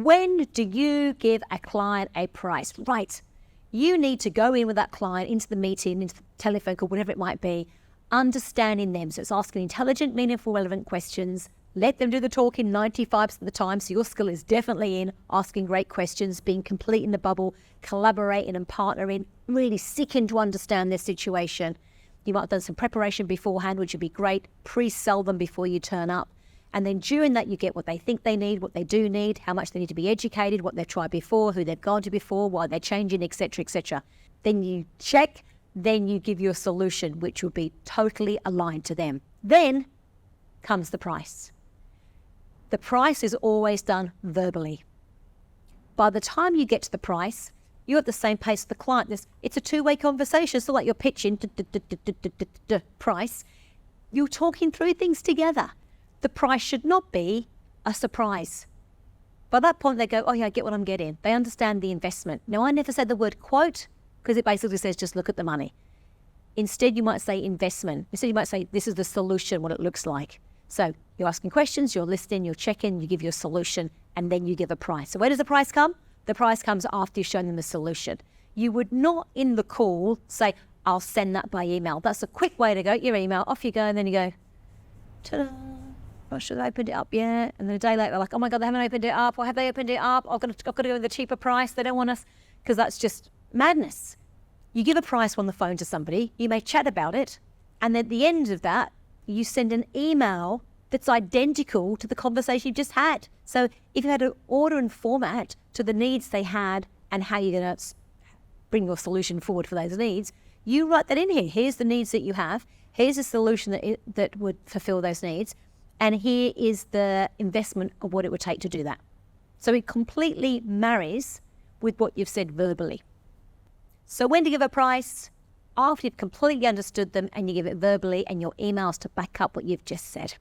When do you give a client a price? Right. You need to go in with that client into the meeting, into the telephone call, whatever it might be, understanding them. So it's asking intelligent, meaningful, relevant questions. Let them do the talking 95% of the time. So your skill is definitely in asking great questions, being complete in the bubble, collaborating and partnering, really seeking to understand their situation. You might have done some preparation beforehand, which would be great. Pre-sell them before you turn up. And then during that, you get what they think they need, what they do need, how much they need to be educated, what they've tried before, who they've gone to before, why they're changing, etc., etc. Then you check, then you give your solution, which will be totally aligned to them. Then comes the price. The price is always done verbally. By the time you get to the price, you're at the same pace as the client. It's a two-way conversation. It's not like you're pitching price. You're talking through things together. The price should not be a surprise. By that point, they go, oh yeah, I get what I'm getting. They understand the investment. Now, I never said the word quote because it basically says just look at the money. Instead, you might say investment. Instead, you might say this is the solution, what it looks like. So you're asking questions, you're listening, you're checking, you give your solution, and then you give a price. So where does the price come? The price comes after you've shown them the solution. You would not in the call say, I'll send that by email. That's a quick way to go. Your email, off you go, and then you go, ta-da. Not sure they opened it up yet. And then a day later, they're like, oh my God, they haven't opened it up. Or have they opened it up? I've got to go with the cheaper price. They don't want us, because that's just madness. You give a price on the phone to somebody, you may chat about it, and at the end of that, you send an email that's identical to the conversation you've just had. So if you had to order and format to the needs they had and how you're going to bring your solution forward for those needs, you write that in here. Here's the needs that you have. Here's a solution that would fulfill those needs. And here is the investment of what it would take to do that. So it completely marries with what you've said verbally. So when to give a price? After you've completely understood them and you give it verbally and your emails to back up what you've just said.